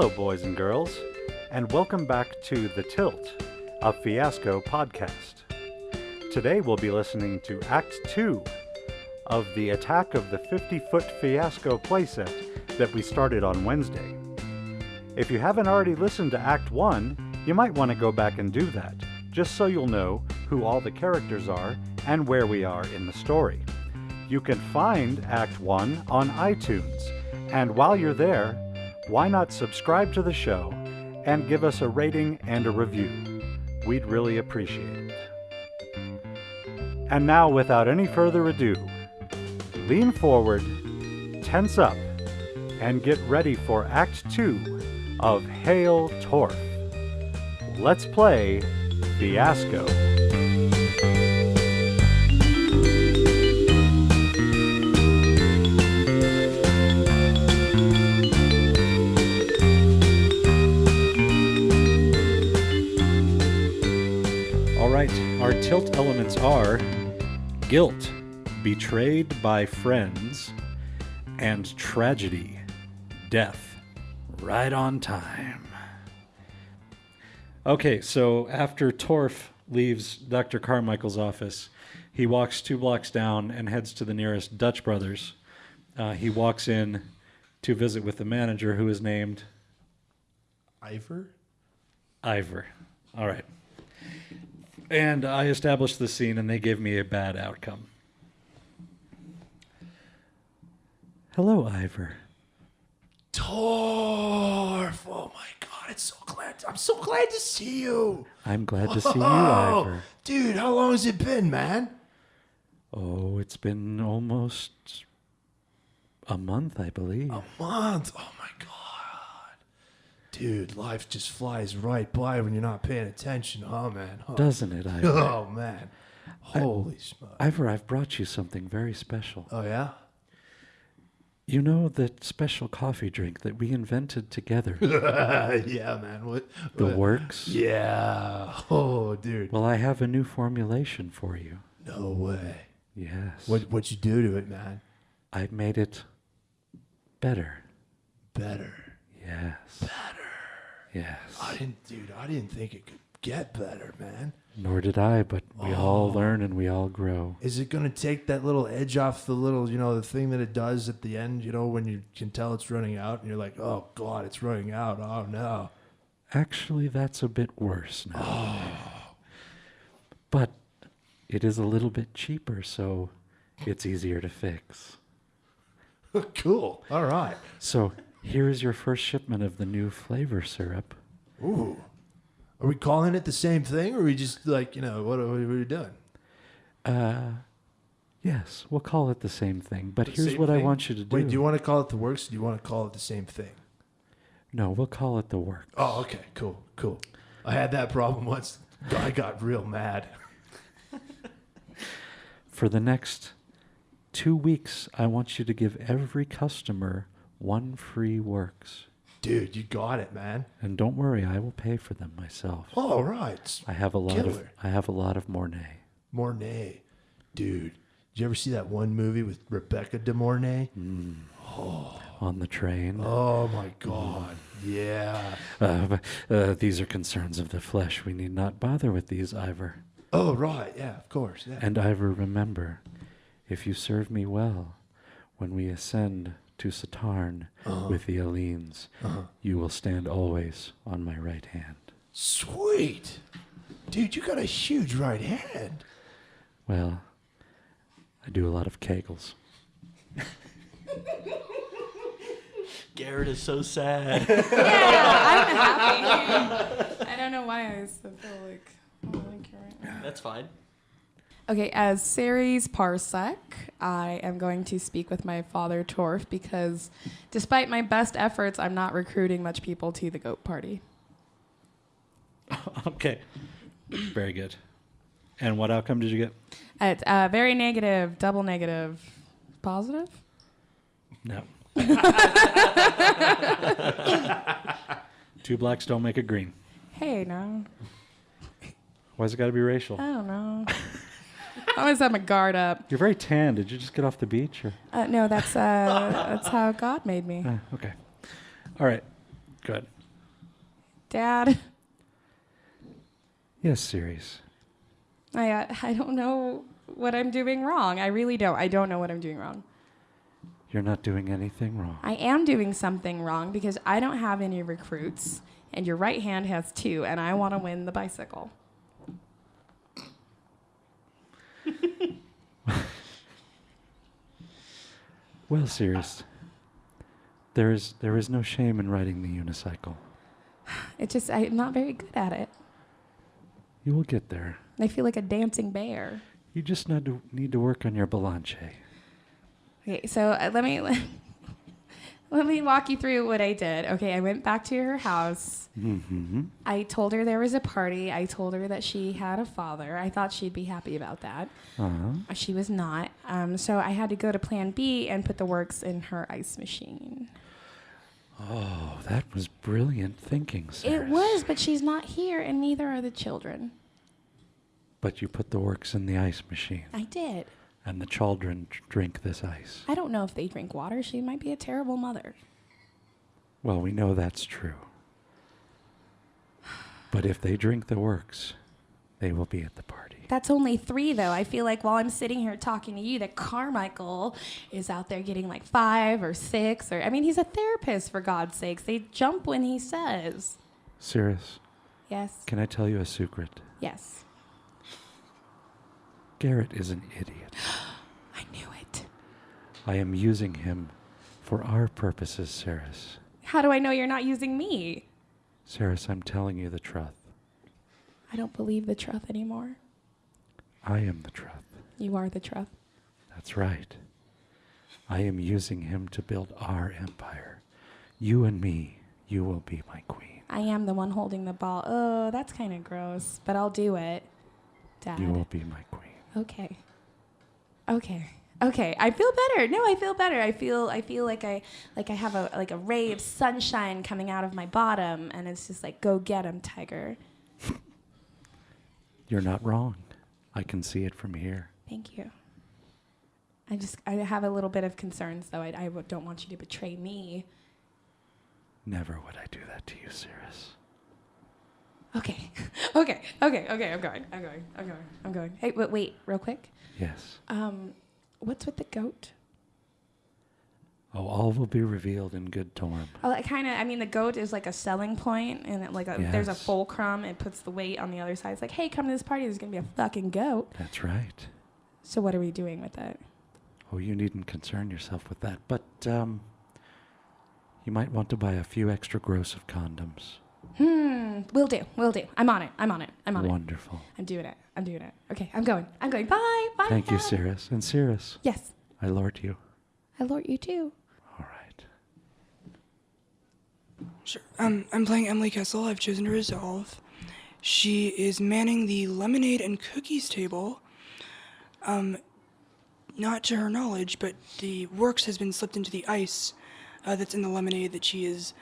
Hello, boys and girls, and welcome back to The Tilt, a Fiasco podcast. Today we'll be listening to Act 2 of the Attack of the 50-Foot Fiasco playset that we started on Wednesday. If you haven't already listened to Act 1, you might want to go back and do that, just so you'll know who all the characters are and where we are in the story. You can find Act 1 on iTunes, and while you're there, why not subscribe to the show and give us a rating and a review? We'd really appreciate it. And now, without any further ado, lean forward, tense up, and get ready for Act 2 of Hail Torf. Let's play Fiasco. Our tilt elements are guilt, betrayed by friends, and tragedy, death, right on time. Okay, so after Torf leaves Dr. Carmichael's office, he walks 2 blocks down and heads to the nearest Dutch Brothers. He walks in to visit with the manager, who is named... Ivor? Ivor. All right. And I established the scene, and they gave me a bad outcome. Hello, Ivor. Torf! Oh my God! I'm so glad to see you. I'm glad to see you, Ivor. Dude, how long has it been, man? Oh, it's been almost a month, I believe. A month? Oh my God. Dude, life just flies right by when you're not paying attention, huh, man? Huh? Doesn't it, Ivor? Oh, man. Holy smokes. Ivor, I've brought you something very special. Oh, yeah? You know that special coffee drink that we invented together? Yeah, man. What? The Works? Yeah. Oh, dude. Well, I have a new formulation for you. No way. Yes. What'd you do to it, man? I made it better. Better. Yes. Better. Yes. I didn't think it could get better, man. Nor did I, but we all learn and we all grow. Is it going to take that little edge off the little, the thing that it does at the end, when you can tell it's running out and you're like, oh, God, it's running out. Oh, no. Actually, that's a bit worse now. Oh. But it is a little bit cheaper, so it's easier to fix. Cool. All right. So here is your first shipment of the new flavor syrup. Ooh. Are we calling it the same thing, or are we just like, what are we doing? Yes, we'll call it the same thing. But The here's same what thing? I want you to do. Wait, do you want to call it the Works, or do you want to call it the same thing? No, we'll call it the Works. Oh, okay. Cool. I had that problem once. I got real mad. For the next 2 weeks, I want you to give every customer 1 free Works. Dude, you got it, man. And don't worry, I will pay for them myself. All right. I have a lot of Mornay. Mornay. Dude, did you ever see that one movie with Rebecca de Mornay? Oh. On the train. Oh my God. Yeah. These are concerns of the flesh. We need not bother with these, Ivor. Oh, right. Yeah, of course. Yeah. And Ivor, remember, if you serve me well, when we ascend to Satarn with the Alines, you will stand always on my right hand. Sweet. Dude, you got a huge right hand. Well, I do a lot of kegels. Garrett is so sad. Yeah, I'm happy. I don't know why I still feel like I don't like you right now. That's fine. Okay, as Ceres Parsec, I am going to speak with my father, Torf, because despite my best efforts, I'm not recruiting much people to the goat party. Okay. Very good. And what outcome did you get? It's very negative, double negative. Positive? No. 2 blacks don't make a green. Hey, no. Why's it got to be racial? I don't know. I always have my guard up. You're very tan. Did you just get off the beach? Or? No, that's how God made me. Okay. All right. Good. Dad, Yes, Ceres. I don't know what I'm doing wrong. I really don't. I don't know what I'm doing wrong. You're not doing anything wrong. I am doing something wrong because I don't have any recruits, and your right hand has 2, and I want to win the bicycle. Well, Ceres, there is no shame in riding the unicycle. I'm not very good at it. You will get there. I feel like a dancing bear. You just need to work on your balanche. Okay, so let me let me walk you through what I did. Okay, I went back to her house. Mm-hmm. I told her there was a party. I told her that she had a father. I thought she'd be happy about that. Uh-huh. She was not. So I had to go to Plan B and put the works in her ice machine. Oh, that was brilliant thinking, Ceres. It was, but she's not here, and neither are the children. But you put the works in the ice machine, I did. and the children drink this ice. I don't know if they drink water. She might be a terrible mother. Well, we know that's true. But if they drink the works, they will be at the party. That's only 3, though. I feel like while I'm sitting here talking to you, that Carmichael is out there getting like 5 or 6. He's a therapist, for God's sakes. They jump when he says. Ceres, Yes. can I tell you a secret? Yes. Garrett is an idiot. I knew it. I am using him for our purposes, Ceres. How do I know you're not using me? Ceres, I'm telling you the truth. I don't believe the truth anymore. I am the truth. You are the truth. That's right. I am using him to build our empire. You and me, you will be my queen. I am the one holding the ball. Oh, that's kind of gross, but I'll do it, Dad. You will be my queen. Okay. I feel better. No, I feel better. I feel like I have a ray of sunshine coming out of my bottom, and it's just like, go get 'em, tiger. You're not wrong. I can see it from here. Thank you. I have a little bit of concerns, though. I don't want you to betray me. Never would I do that to you, Ceres. Okay. I'm going. Hey, wait, real quick. Yes. What's with the goat? Oh, all will be revealed in good Torm. Oh, the goat is like a selling point, and there's a Yes. fulcrum. It puts the weight on the other side. It's like, hey, come to this party. There's gonna be a fucking goat. That's right. So what are we doing with it? Oh, you needn't concern yourself with that. But, you might want to buy a few extra gross of condoms. Will do. I'm on it. Wonderful. I'm doing it. Okay, I'm going. Bye. Thank you, Dad. Ceres. And Ceres, Yes, I lord you. I lord you too. All right. Sure. I'm playing Emily Kessel. I've chosen to resolve. She is manning the lemonade and cookies table. Not to her knowledge, but the works has been slipped into the ice that's in the lemonade that she is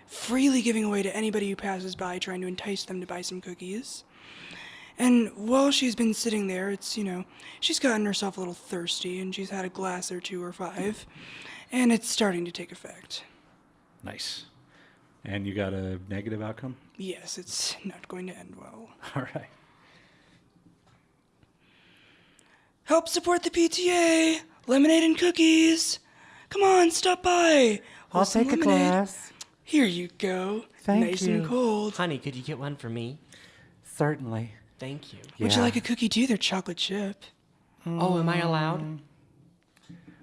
freely giving away to anybody who passes by, trying to entice them to buy some cookies. And while she's been sitting there, she's gotten herself a little thirsty, and she's had a glass or 2 or 5, and it's starting to take effect. Nice. And you got a negative outcome? Yes, it's not going to end well. All right. Help support the PTA! Lemonade and cookies! Come on, stop by! I'll Want some take a lemonade? glass. Here you go. Thank nice you. and cold. Honey, could you get one for me? Certainly. Thank you. Would you like a cookie too? They're chocolate chip. Oh, am I allowed?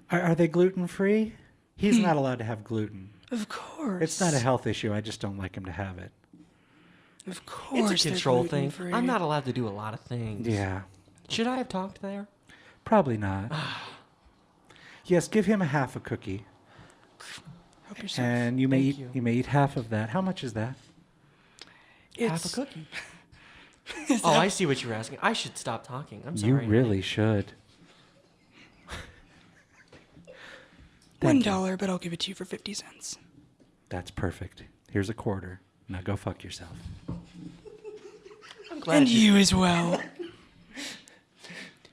Are they gluten-free? He's not allowed to have gluten. Of course. It's not a health issue. I just don't like him to have it. Of course. It's a they're control thing. gluten-free. I'm not allowed to do a lot of things. Yeah. Should I have talked there? Probably not. Yes, give him a half a cookie. Help yourself. And you may Thank eat you. you may eat half of that. How much is that? Half a cookie. Oh, I see what you're asking. I should stop talking. I'm You sorry. really should. Thank you. $1, but I'll give it to you for 50 cents. That's perfect. Here's a quarter. Now go fuck yourself. I'm glad And you as well.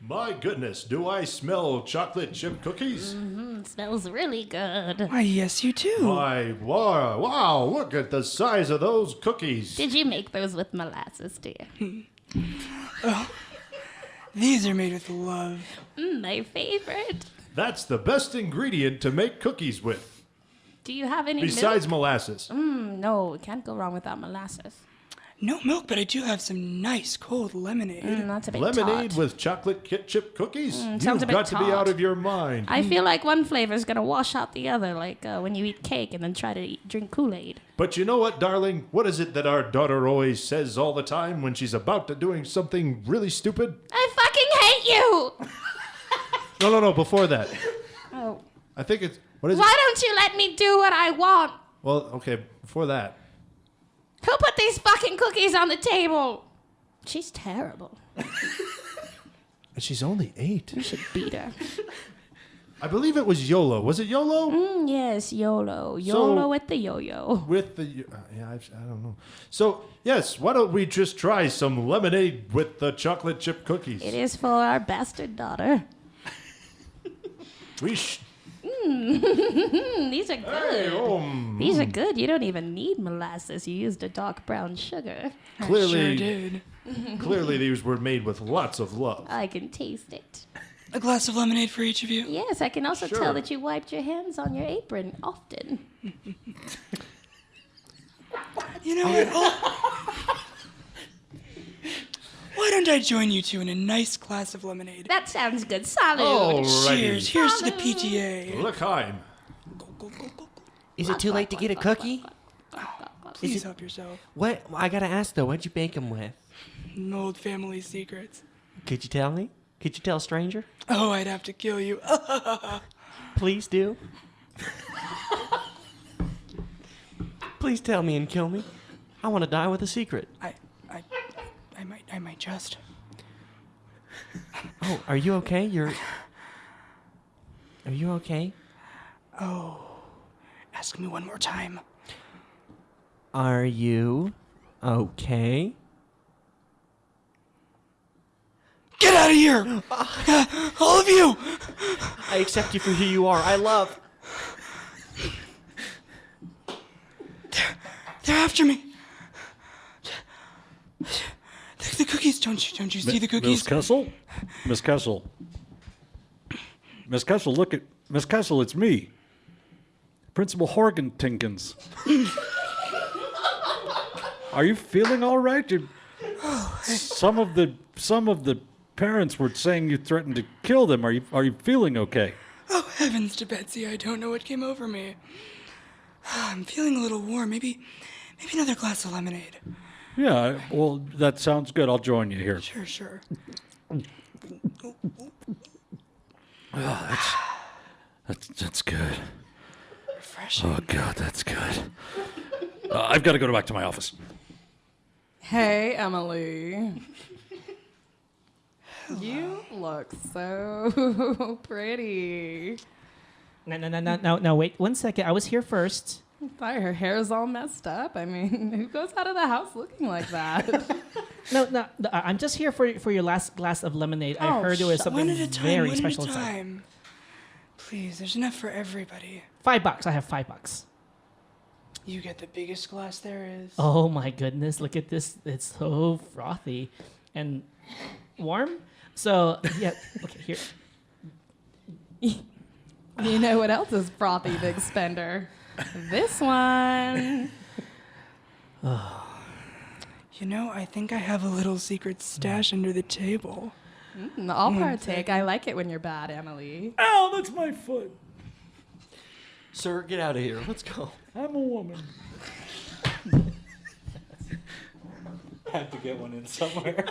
My goodness, do I smell chocolate chip cookies? one smells really good. Why, yes, you do. Why, wow, look at the size of those cookies. Did you make those with molasses, dear? These are made with love. My favorite. That's the best ingredient to make cookies with, Do you have any besides milk? molasses. No, can't go wrong without molasses. No milk, but I do have some nice cold lemonade. That's a bit Lemonade tart. with chocolate chip cookies? sounds You've a bit got to be tart. out of your mind. I feel like one flavor is gonna wash out the other, like when you eat cake and then try to drink Kool-Aid. But you know what, darling? What is it that our daughter always says all the time when she's about to doing something really stupid? I fucking hate you! No, before that. Oh. I think it's, what is it? Why don't you let me do what I want? Well, okay, before that. Who put these fucking cookies on the table? She's terrible. And she's only 8. You should beat her. I believe it was YOLO. Was it YOLO? Yes, YOLO. YOLO with the yo-yo. With the, I don't know. So, yes, why don't we just try some lemonade with the chocolate chip cookies? It is for our bastard daughter. We These are good. Hey, These are good. You don't even need molasses. You used a dark brown sugar. I clearly, sure did. clearly these were made with lots of love. I can taste it. A glass of lemonade for each of you. Yes, I can also Sure. tell that you wiped your hands on your apron often. You know what? Why don't I join you two in a nice glass of lemonade? That sounds good. Salud. Alrighty. Cheers. Here's to the PTA. L'chaim. Is it too late to get a cookie? Please help yourself. What? I gotta ask though. What'd you bake them with? Old family secrets. Could you tell me? Could you tell a stranger? Oh, I'd have to kill you. Please do. Please tell me and kill me. I want to die with a secret. I might just. Oh, are you okay? Are you okay? Ask me one more time. Are you okay? Get out of here! All of you! I accept you for who you are. I love. They're after me. The cookies. Don't you see the cookies? Miss Kessel? Miss Kessel. Miss Kessel, look at... Miss Kessel, it's me. Principal Horgan Tinkins. Are you feeling all right? Some of the parents were saying you threatened to kill them. Are you feeling okay? Oh, heavens to Betsy, I don't know what came over me. I'm feeling a little warm. Maybe another glass of lemonade. Yeah, well, that sounds good. I'll join you here. Sure. That's good. Refreshing. Oh, God, that's good. I've got to go back to my office. Hey, Emily. You look so pretty. No, wait 1 second. I was here first. Why, her hair's all messed up. I mean, who goes out of the house looking like that? No, I'm just here for your last glass of lemonade. I heard there was something One at a time, very one special at a inside. time. Please, there's enough for everybody. $5. I have $5. You get the biggest glass there is. Oh my goodness! Look at this. It's so frothy and warm. So yeah. Okay, here. You know what else is frothy, big spender? This one. You know, I think I have a little secret stash under the table. I'll partake. I like it when you're bad, Emily. Ow, that's my foot. Sir, get out of here. Let's go. I'm a woman. Had to get one in somewhere.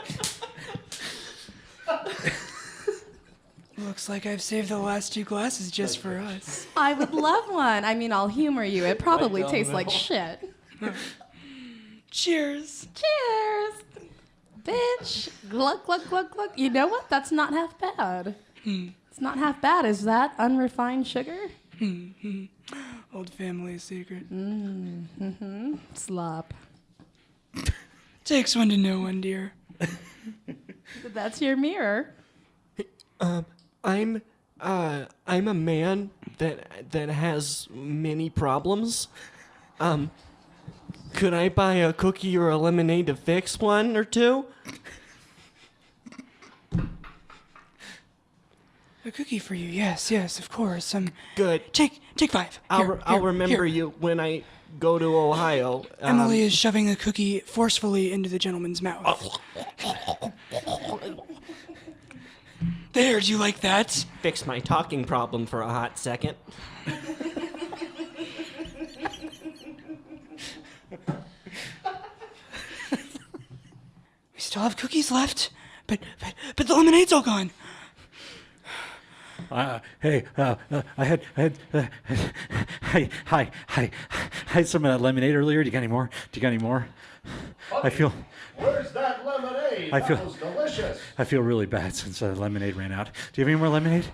Looks like I've saved the last 2 glasses just for us. I would love one. I mean, I'll humor you. It probably tastes like shit. Cheers. Cheers. Bitch. Gluck, gluck, gluck, gluck. You know what? That's not half bad. It's not half bad. Is that unrefined sugar? Old family secret. Slop. Takes one to know one, dear. That's your mirror. I'm a man that has many problems. Could I buy a cookie or a lemonade to fix one or two? A cookie for you, yes, of course. Good. Take 5. I'll remember here. you when I go to Ohio. Emily is shoving a cookie forcefully into the gentleman's mouth. There, do you like that? Fix my talking problem for a hot second. We still have cookies left, but the lemonade's all gone. Hey, I had some lemonade earlier. Do you got any more? I feel. Where's that lemonade? That was delicious. I feel really bad since lemonade ran out. Do you have any more lemonade?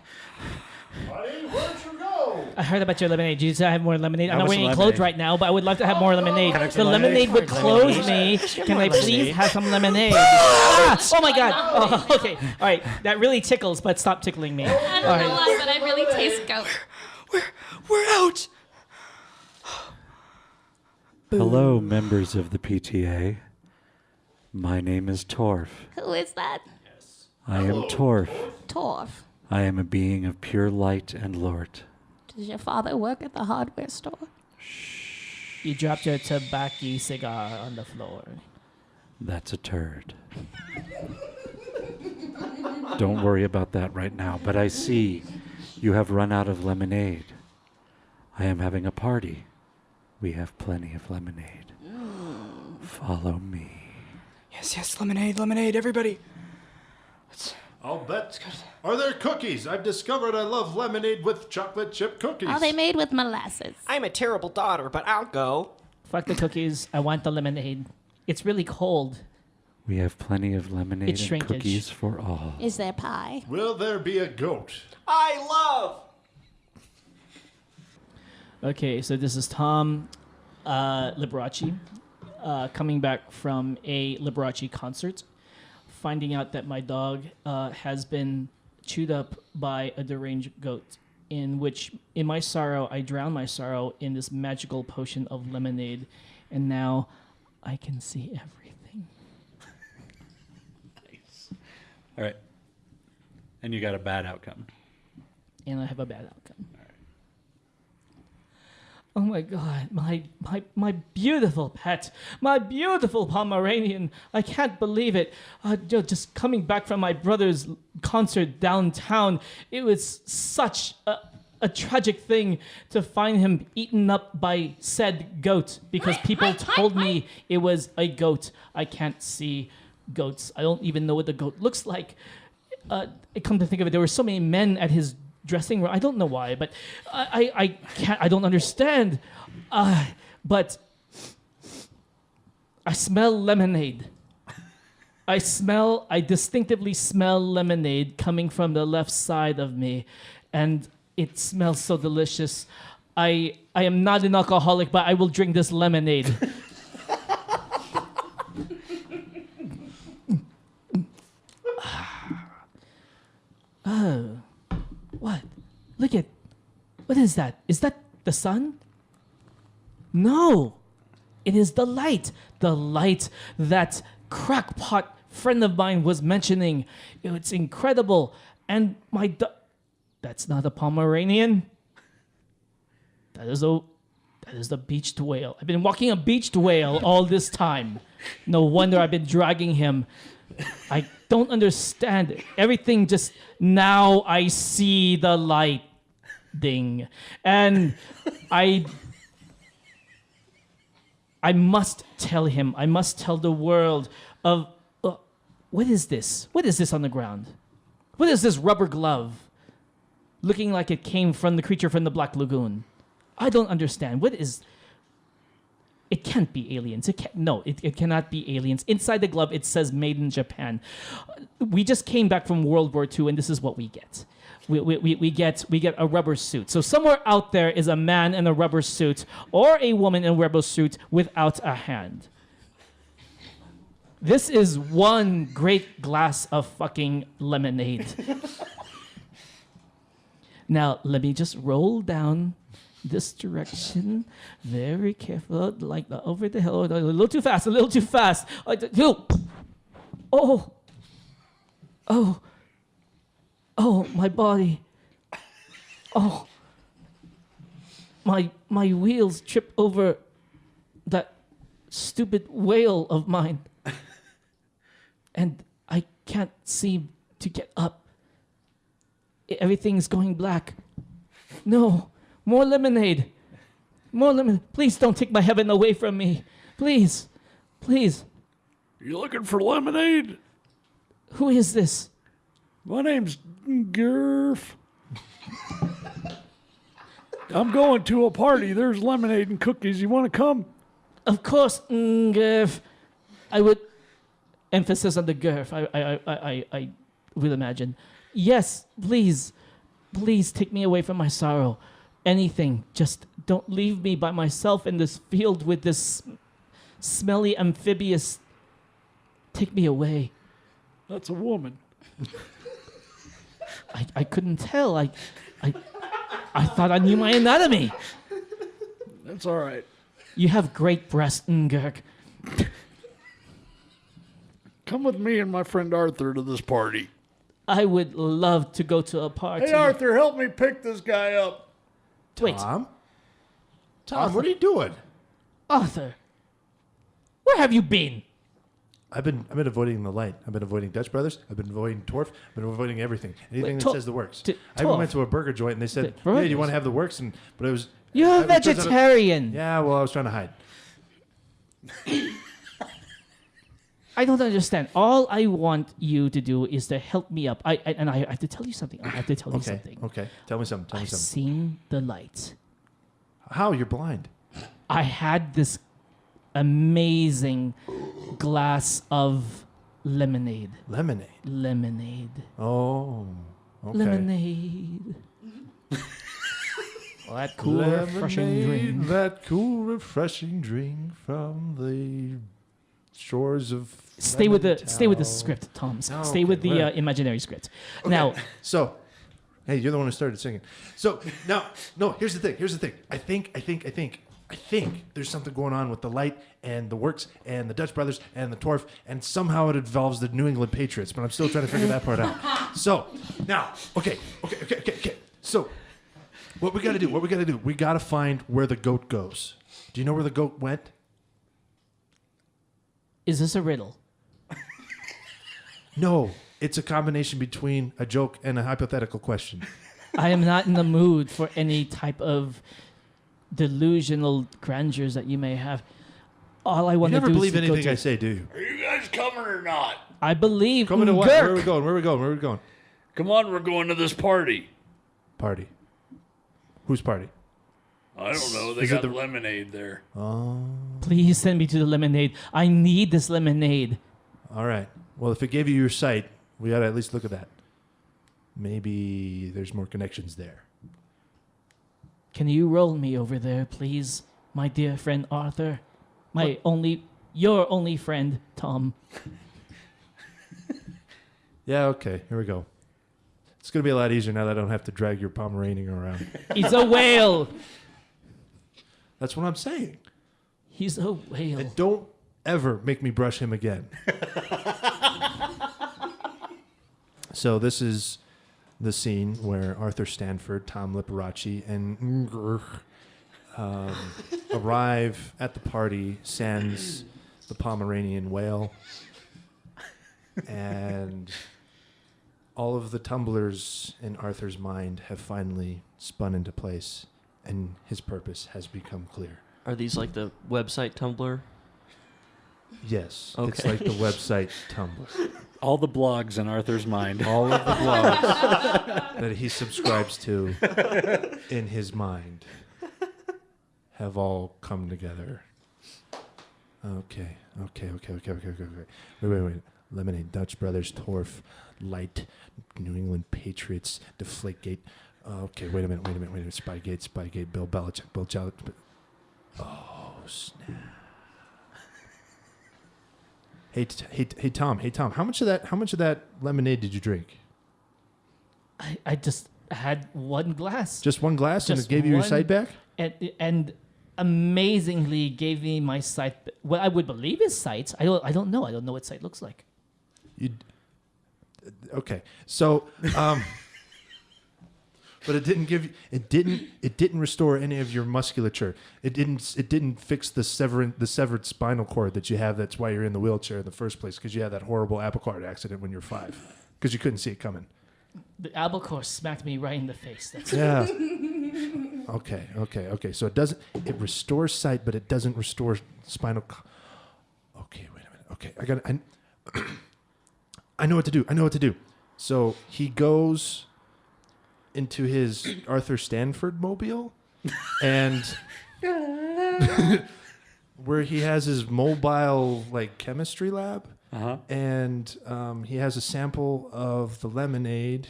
Buddy, where'd you go? I heard about your lemonade. You said I have more lemonade. I'm How not much wearing any lemonade? clothes right now, but I would love to have more lemonade. Can I have The some lemonade would lemonade? clothe me. Can more I please lemonade. have some lemonade? Oh my God. Oh, okay. All right. That really tickles, but stop tickling me. I don't know why, but I really taste goat. We're out. Hello, members of the PTA. My name is Torf. Who is that? I am Torf. Torf. I am a being of pure light and lort. Does your father work at the hardware store? You dropped your tobacco cigar on the floor. That's a turd. Don't worry about that right now, but I see you have run out of lemonade. I am having a party. We have plenty of lemonade. Follow me. Yes, lemonade, everybody. I'll bet. Are there cookies? I've discovered I love lemonade with chocolate chip cookies. Are they made with molasses? I'm a terrible daughter, but I'll go. Fuck the cookies. I want the lemonade. It's really cold. We have plenty of lemonade It's and shrinkage. cookies for all. Is there pie? Will there be a goat? I love. Okay, so this is Tom Liberace coming back from a Liberace concert, finding out that my dog has been chewed up by a deranged goat, in which, in my sorrow, I drown my sorrow in this magical potion of lemonade, and now I can see everything. All right. And you got a bad outcome. And I have a bad outcome. Oh my God, my beautiful pet, my beautiful Pomeranian. I can't believe it. Just coming back from my brother's concert downtown, it was such a tragic thing to find him eaten up by said goat because people told me it was a goat. I can't see goats. I don't even know what the goat looks like. Come to think of it, there were so many men at his dressing room. I don't know why, but I can't. I don't understand. But I smell lemonade. I distinctively smell lemonade coming from the left side of me, and it smells so delicious. I am not an alcoholic, but I will drink this lemonade. Oh. What? Look at. What is that? Is that the sun? No. It is the light. The light that crackpot friend of mine was mentioning. It's incredible. And that's not a Pomeranian. That is the beached whale. I've been walking a beached whale all this time. No wonder I've been dragging him. I don't understand it. Everything just now I see the light ding. And I must tell him, I must tell the world of what is this? What is this on the ground? What is this rubber glove? Looking like it came from the creature from the Black Lagoon. I don't understand. What is... It can't be aliens. It cannot be aliens. Inside the glove, it says made in Japan. We just came back from World War II, and this is what we get. We get a rubber suit. So somewhere out there is a man in a rubber suit or a woman in a rubber suit without a hand. This is one great glass of fucking lemonade. Now, let me just roll down this direction. Very careful, like over the hill. A little too fast, a little too fast. Oh. Oh, my body. Oh. My wheels trip over that stupid whale of mine. And I can't seem to get up. Everything's going black. No, more lemonade. More lemonade. Please don't take my heaven away from me. Please. Please. You looking for lemonade? Who is this? My name's Gurf. I'm going to a party. There's lemonade and cookies. You want to come? Of course, Gurf. I would... Emphasis on the Gurf. I will imagine. Yes, please. Please take me away from my sorrow. Anything. Just don't leave me by myself in this field with this smelly amphibious. Take me away. That's a woman. I couldn't tell. I thought I knew my anatomy. That's all right. You have great breasts, Ngurk. Come with me and my friend Arthur to this party. I would love to go to a party. Hey, Arthur, help me pick this guy up. Wait, Tom, what are you doing? Arthur, where have you been? I've been avoiding the light. I've been avoiding Dutch Brothers. I've been avoiding Torf. I've been avoiding everything. Anything Wait, that says the works. I even Torf. went to a burger joint and they said, The "Hey, do you burgers? want to have the works?" But it was You're a it turns out- vegetarian. Yeah, well, I was trying to hide. I don't understand. All I want you to do is to help me up. I have to tell you something. I have to tell you Okay, something. okay. Tell me something. Tell me I've something. seen the light. How? You're blind. I had this amazing glass of lemonade. Lemonade. Lemonade. Oh. Okay. Lemonade. That cool, refreshing drink. That cool, refreshing drink from the shores of. Stay with the Lemon script, Tom. Oh, Stay with okay, the whatever. imaginary script. Okay, Now, so, hey, you're the one who started singing. So now, no. Here's the thing. I think there's something going on with the light and the works and the Dutch Brothers and the Torf, and somehow it involves the New England Patriots. But I'm still trying to figure that part out. So now, okay. So what we got to do? We got to find where the goat goes. Do you know where the goat went? is this a riddle? No, it's a combination between a joke and a hypothetical question. I am not in the mood for any type of delusional grandeurs that you may have. All I You want to never do believe is to go anything to. I say, do you? Are you guys coming or not? I believe. Coming to what? Ngurk. Where are we going? Come on, we're going to this party. Party. Whose party? I don't know. They Is it got the- lemonade there. Please send me to the lemonade. I need this lemonade. All right. Well, if it gave you your sight, we got to at least look at that. Maybe there's more connections there. Can you roll me over there, please, my dear friend Arthur? Your only friend, Tom. Yeah, okay. Here we go. It's going to be a lot easier now that I don't have to drag your Pomeranian around. He's a whale. That's what I'm saying. He's a whale. And don't ever make me brush him again. So this is the scene where Arthur Stanford, Tom Liparachi, and Ngurk arrive at the party, sans the Pomeranian whale, and all of the tumblers in Arthur's mind have finally spun into place, and his purpose has become clear. Are these like the website Tumblr? Yes, it's Okay. like the website Tumblr. All the blogs in Arthur's mind. All of the blogs that he subscribes to in his mind have all come together. Okay. Wait. Lemonade, Dutch Brothers, Torf, Light, New England Patriots, Deflategate. Okay, wait a minute. Spygate, Bill Belichick. Oh, snap. Hey, Tom. How much of that lemonade did you drink? I just had one glass. Just one glass, and Just it gave you your one- sight back. And amazingly gave me my sight. Well, I would believe is sight. I don't know. I don't know what sight looks like. Okay, so but it didn't give you. It didn't restore any of your musculature. It didn't fix the severed spinal cord that you have. That's why you're in the wheelchair in the first place, because you had that horrible apple cart accident when you were 5, because you couldn't see it coming. The apple core smacked me right in the face. That's Yeah. Okay. So it restores sight, but it doesn't restore spinal. Okay, wait a minute. Okay, I know what to do. So he goes into his Arthur Stanford mobile, and where he has his mobile chemistry lab, and he has a sample of the lemonade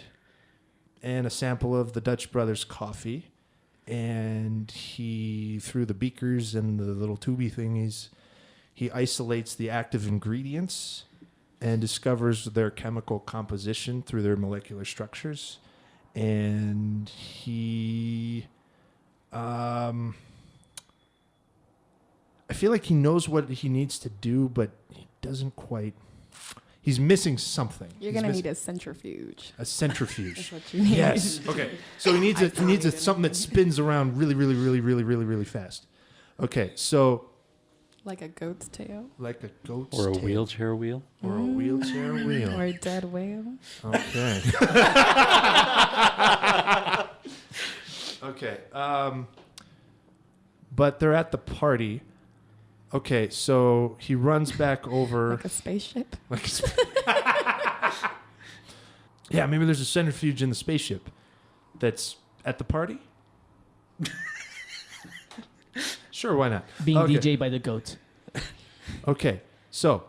and a sample of the Dutch Brothers coffee, and he, through the beakers and the little tubey thingies, he isolates the active ingredients and discovers their chemical composition through their molecular structures. And he, I feel like he knows what he needs to do, but he doesn't quite. He's missing something. You're going to need a centrifuge. A centrifuge. That's what you need. Yes. Okay. So he needs something that spins around really fast. Okay. So. Like a goat's tail? Like a goat's Or a tail. wheelchair wheel. Or a wheelchair wheel. Or a dead whale? Okay. Okay. But they're at the party. Okay, so he runs back over. Like a spaceship? Yeah, maybe there's a centrifuge in the spaceship that's at the party. Sure, why not? being Okay. DJ by the goat. Okay, so,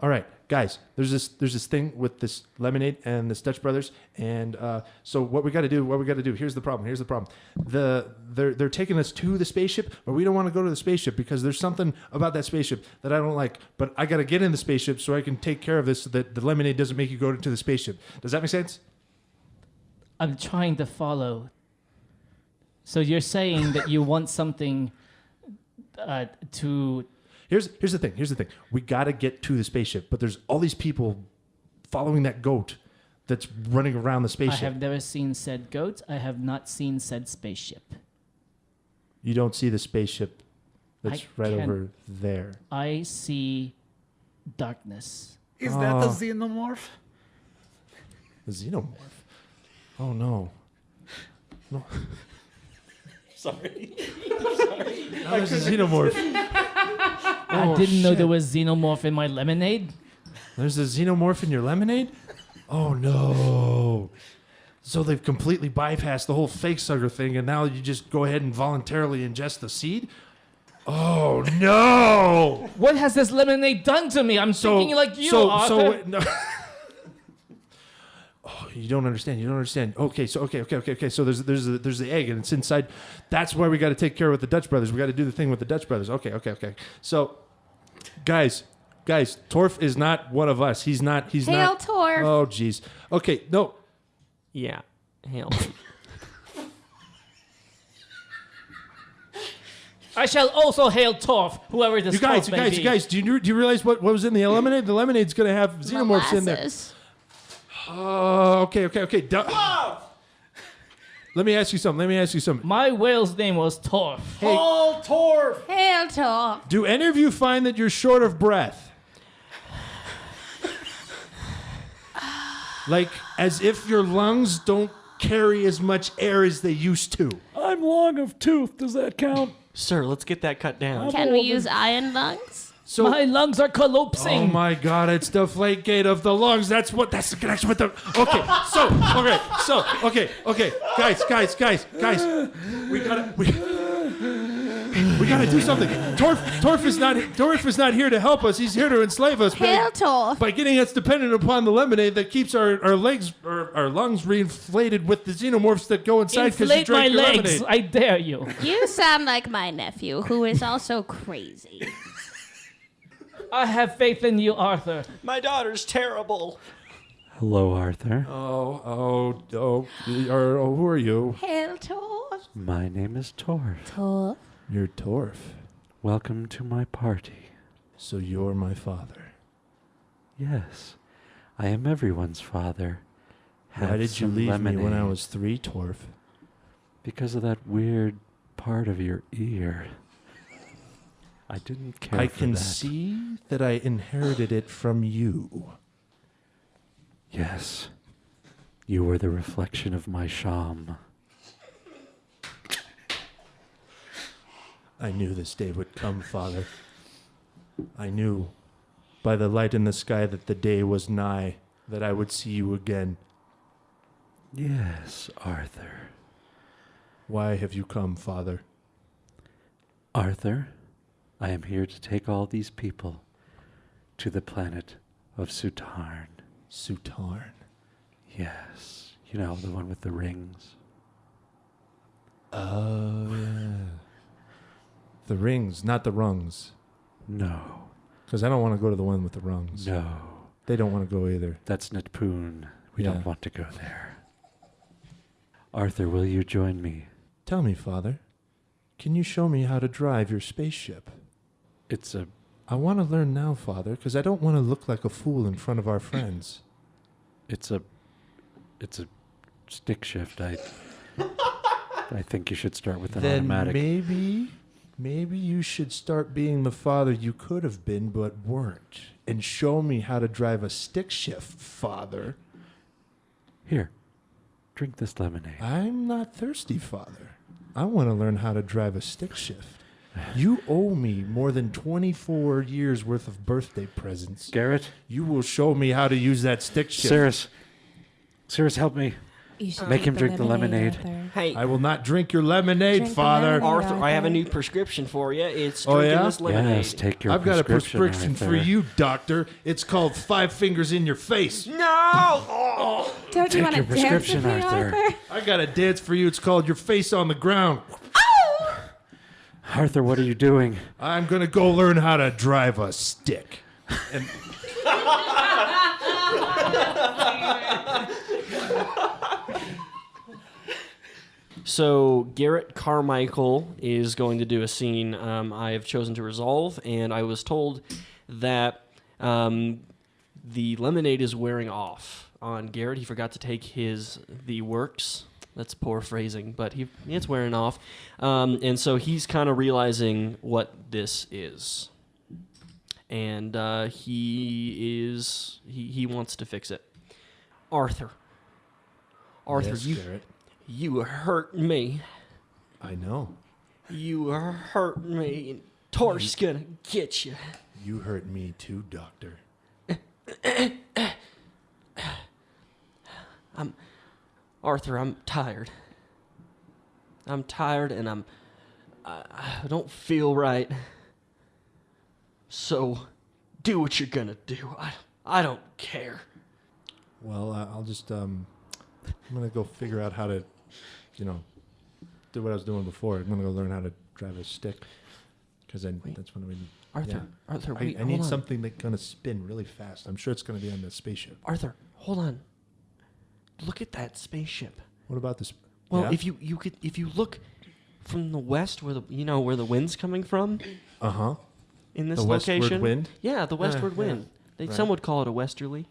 all right, guys. There's this thing with this lemonade and this Dutch Brothers, and so what we got to do. Here's the problem. They're taking us to the spaceship, but we don't want to go to the spaceship because there's something about that spaceship that I don't like. But I got to get in the spaceship so I can take care of this, so that the lemonade doesn't make you go to the spaceship. Does that make sense? I'm trying to follow. So you're saying that you want something to. Here's the thing. We got to get to the spaceship, but there's all these people following that goat that's running around the I spaceship. have never seen said goat. I have not seen said spaceship. You don't see the spaceship that's I right can't- over there. I see darkness. Is that the xenomorph? The xenomorph. Oh no. No. Sorry. Oh, there's a xenomorph. I didn't know there was xenomorph in my lemonade. There's a xenomorph in your lemonade? Oh no. So they've completely bypassed the whole fake sugar thing, and now you just go ahead and voluntarily ingest the seed? Oh no. What has this lemonade done to me? I'm thinking like you, Arthur. no. Oh, you don't understand. Okay. So there's the egg, and it's inside. That's why we got to take care of the Dutch Brothers. We got to do the thing with the Dutch Brothers. Okay. So, guys, Torf is not one of us. He's not. Hail Torf. Oh, jeez. Okay. No. Yeah. Hail. I shall also hail Torf, whoever this You guys. Do you realize what was in the lemonade? The lemonade's gonna have xenomorphs in there. Molasses. Oh, okay. Let me ask you something. My whale's name was Torf. Oh, Torf! Hail Torf. Do any of you find that you're short of breath? Like as if your lungs don't carry as much air as they used to. I'm long of tooth. Does that count? Sir, let's get that cut down. Can we use iron lungs? So, My lungs are oh collapsing. my God, it's the flake gate of the lungs. That's the connection with the. Okay, guys. We gotta do something. Torf is not here to help us. He's here to enslave us Hail Torf. by getting us dependent upon the lemonade that keeps our lungs reinflated with the xenomorphs that go inside because you Inflate my drank your legs. lemonade. I dare you. You sound like my nephew, who is also crazy. I have faith in you, Arthur. My daughter's terrible. Hello, Arthur. Who are you? Hail Torf. My name is Torf. Torf. You're Torf. Welcome to my party. So you're my father. Yes, I am everyone's father. Why Have did you some leave me when I lemonade. was 3, Torf? Because of that weird part of your ear. I didn't care I for can that. see that I inherited it from you. Yes, you were the reflection of my sham. I knew this day would come, Father. I knew by the light in the sky that the day was nigh, that I would see you again. Yes, Arthur. Why have you come, Father? Arthur, I am here to take all these people to the planet of Sutarn. Sutarn. Yes, you know, the one with the rings. Oh, yeah. The rings, not the rungs. No, Because I don't want to go to the one with the rungs. no, They don't want to go either. that's Netpoon. We Yeah. don't want to go there. Arthur, will you join me? Tell me, Father, can you show me how to drive your spaceship? It's a I want to learn now, Father, because I don't want to look like a fool in front of our friends. It's a stick shift. I think you should start with an Then automatic. maybe you should start being the father you could have been but weren't, and show me how to drive a stick shift, Father. Here, drink this lemonade. I'm not thirsty, Father. I want to learn how to drive a stick shift. You owe me more than 24 years worth of birthday presents. Garrett, You will show me how to use that stick shift. Cirrus, help me. You should Make him drink the lemonade. Arthur. Hey, I will not drink your lemonade, Drink the Father. lemonade. Arthur, I have a Arthur. new prescription for you. It's Oh, drinking yeah? this lemonade. Yes, take your I've got a prescription, prescription for Arthur. you, doctor. It's called 5 Fingers in Your Face. No! Oh! Don't you Take want to your dance prescription, with me, Arthur. Arthur? I got a dance for you. It's called Your Face on the Ground. Arthur, what are you doing? I'm going to go learn how to drive a stick. And So Garrett Carmichael is going to do a scene I have chosen to resolve, and I was told that the lemonade is wearing off on Garrett. He forgot to take the works. That's poor phrasing, but it's wearing off, and so he's kind of realizing what this is, and he wants to fix it. Arthur, yes, Garrett. you hurt me. I know. You hurt me, and Torf's gonna get you. You hurt me too, doctor. Arthur, I'm tired. I'm tired, and I don't feel right. So, do what you're gonna do. I don't care. Well, I'll just, I'm going to go figure out how to, do what I was doing before. I'm going to go learn how to drive a stick. Because that's what we need. Arthur, Arthur, I wait, need hold on. something that's going to spin really fast. I'm sure it's going to be on the spaceship. Arthur, hold on. Look at that spaceship. What about this? Well, yeah? if you look from the west, where the wind's coming from, Uh-huh. in this The westward location, wind? yeah, the westward yeah, wind. right. Some would call it a westerly.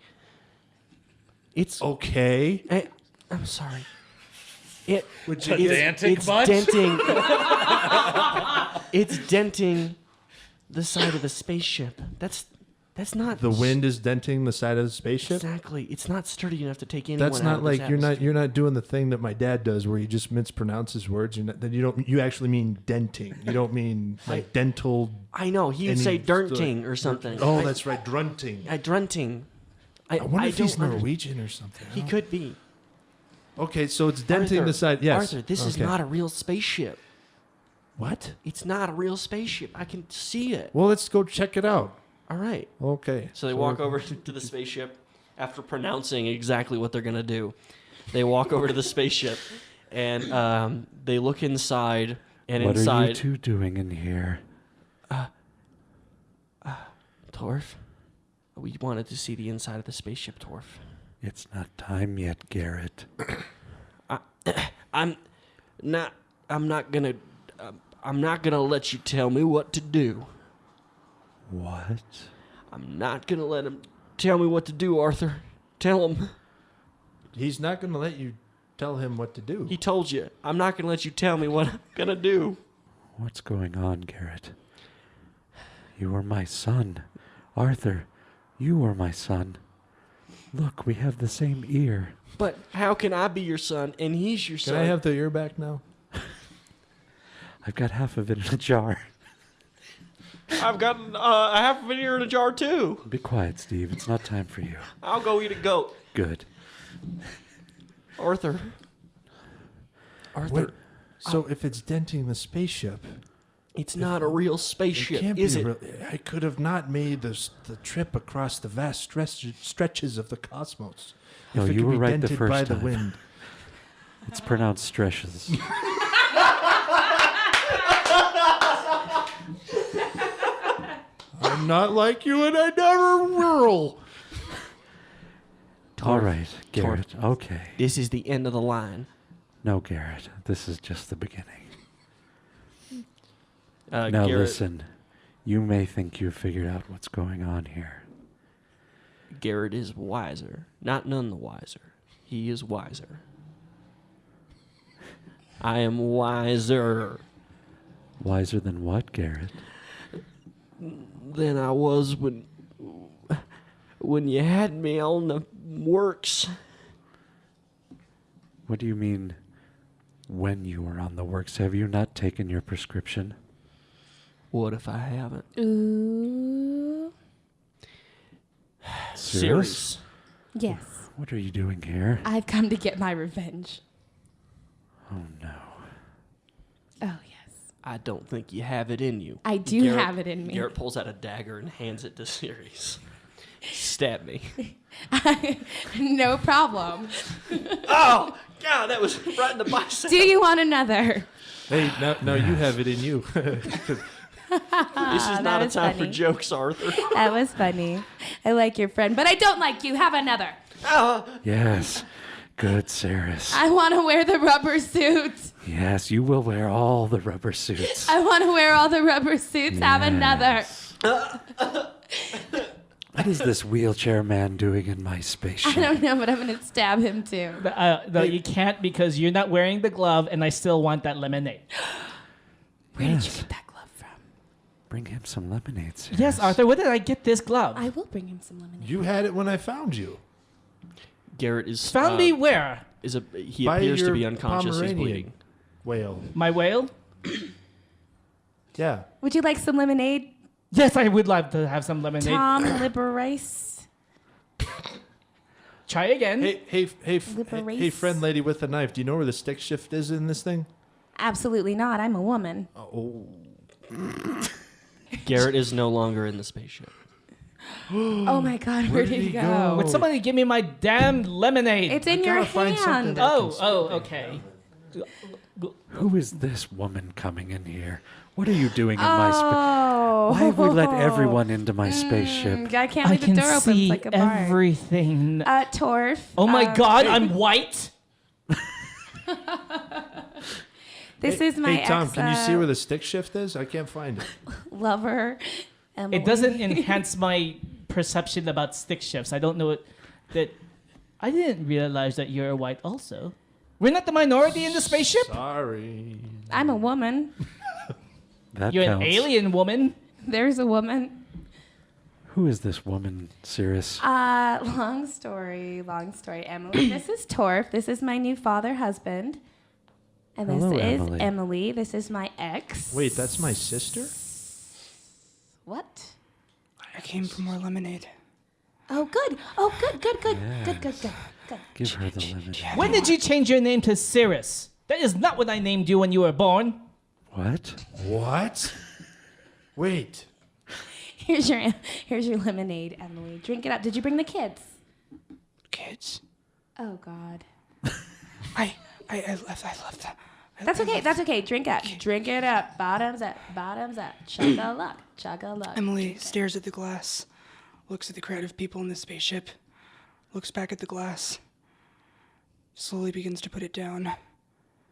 It's Okay. I'm sorry. It Would you it's denting. It's denting the side of the spaceship. That's not The wind is denting the side of the spaceship? Exactly. It's not sturdy enough to take anyone That's out not of like this you're atmosphere. not doing the thing that my dad does where he just mispronounces words. You actually mean denting. You don't mean like dental. I know. He would Any say sort- "durnting" or something. Oh, that's right, drunting. Drunting. I wonder if he's don't under- Norwegian or something. He could be. Okay, so it's denting Arthur, the side. Yes. Arthur, this is Okay. not a real spaceship. What? It's not a real spaceship. I can see it. Well, let's go check it out. All right. Okay. So they walk over to the spaceship after pronouncing exactly what they're going to do. They walk over to the spaceship and they look inside. And What inside. are you two doing in here? Torf, we wanted to see the inside of the spaceship, Torf. It's not time yet, Garrett. I'm not gonna let you tell me what to do. What? I'm not gonna let him tell me what to do, Arthur. Tell him. He's not going to let you tell him what to do. He told you. I'm not gonna let you tell me what I'm gonna do. What's going on, Garrett? You were my son. Arthur, you were my son. Look, we have the same ear. But how can I be your son and he's your son? Can I have the ear back now? I've got half of it in a jar. I've got a half of an ear in a jar too. Be quiet, Steve. It's not time for you. I'll go eat a goat. Good. Arthur. Wait, so if it's denting the spaceship, It's not a real it spaceship, can't is be it? real. I could have not made the trip across the vast stretches of the cosmos. No, if it you could were be right the dented first by time. the wind. It's pronounced stretches. I'm not like you, and I never will. All right, Garrett. Okay. This is the end of the line. No, Garrett. This is just the beginning. Now Garrett, listen. You may think you've figured out what's going on here. Garrett is wiser. Not none the wiser. He is wiser. I am wiser Wiser than what, Garrett? than I was when you had me on the works. What do you mean, when you were on the works? Have you not taken your prescription? What if I haven't? Ooh. Serious. Yes. What are you doing here? I've come to get my revenge. Oh, no. Oh, yes. I don't think you have it in you. I do have it in me. Garrett pulls out a dagger and hands it to Sirius. Stab me. No problem. Oh, God, that was right in the bicep. Do you want another? Hey, now you have it in you. This is not a was time funny. for jokes, Arthur. That was funny. I like your friend, but I don't like you. Have another. Yes. Good, Saris. I want to wear the rubber suit. Yes, you will wear all the rubber suits. I want to wear all the rubber suits. Have another. What is this wheelchair man doing in my I spaceship? don't know, but I'm going to stab him too. No, you can't because you're not wearing the glove, and I still want that lemonade. Where did you Yes. get that glove from? Bring him some lemonade, Saris. Yes, Arthur, where did I get this glove? I will bring him some lemonade. You had it when I found you. Garrett is Found me where? He By appears to your be unconscious. He's Pomeranian bleeding. Whale. My whale? Yeah. Would you like some lemonade, Yes, I would love to have some lemonade. Tom Liberice? Try again. Hey, friend lady with a knife. Do you know where the stick shift is in this thing? Absolutely not. I'm a woman. Oh. Garrett is no longer in the spaceship. Oh my God, where did he go? Would somebody give me my damn lemonade? It's in your gotta find something hand. that- Okay. Who is this woman coming in here? What are you doing in my spaceship? Oh. Why have we let everyone into my spaceship? I can't I leave the can door open. It's see like a bar. everything. Torf. Oh my God, I'm white. This is my Hey, Tom, ex, can you see where the stick shift is? I can't find it. lover. Emily. It doesn't enhance my perception about stick shifts. I don't know that. I didn't realize that you're white also. We're not the minority in the spaceship. Sorry. I'm a woman. That You're counts. an alien woman. There's a woman. Who is this woman, Saris? Long story. Emily, this is Torf. This is my new husband. And this Hello, is Emily. Emily. This is my ex. Wait, that's my sister? What? I came for more lemonade. Oh, good. Good. Give her the lemonade. When did you change your name to Cirrus? That is not what I named you when you were born. What? What? Wait. Here's your lemonade, Emily. Drink it up. Did you bring the kids? Kids. Oh God. I left that. That's okay. Drink it up. Bottoms up. Chug a luck. Emily stares at the glass, looks at the crowd of people in the spaceship, looks back at the glass, slowly begins to put it down.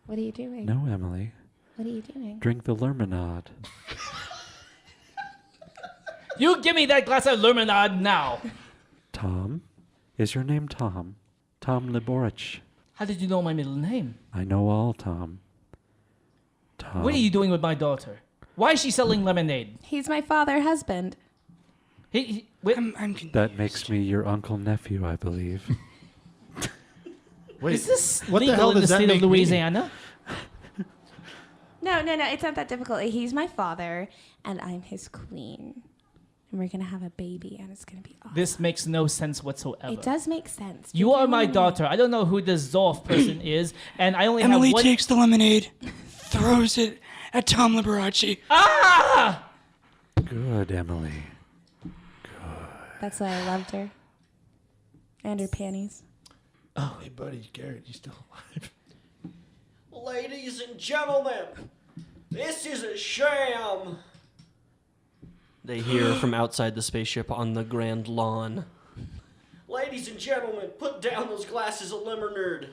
What are you doing? No, Emily. What are you doing? Drink the lemonade. You give me that glass of lemonade now. Tom? Is your name Tom? Tom Liborich. How did you know my middle name? I know all, Tom. Tom. What are you doing with my daughter? Why is she selling lemonade? He's my father husband. Wait, I'm confused. That makes me your uncle-nephew, I believe. Wait, is this what the legal hell in the does that state of make me? Louisiana? No, it's not that difficult. He's my father, and I'm his queen. And we're going to have a baby, and it's going to be awesome. This makes no sense whatsoever. It does make sense. You are my daughter. I don't know who this Zorf person is, and I only Emily have one. takes the lemonade, throws it at Tom Liberace. Ah! Good, Emily. That's why I loved her. And her panties. Oh, hey, buddy, Garrett, you still alive? Ladies and gentlemen, this is a sham. They hear from outside the spaceship on the grand lawn. Ladies and gentlemen, put down those glasses of lemonade.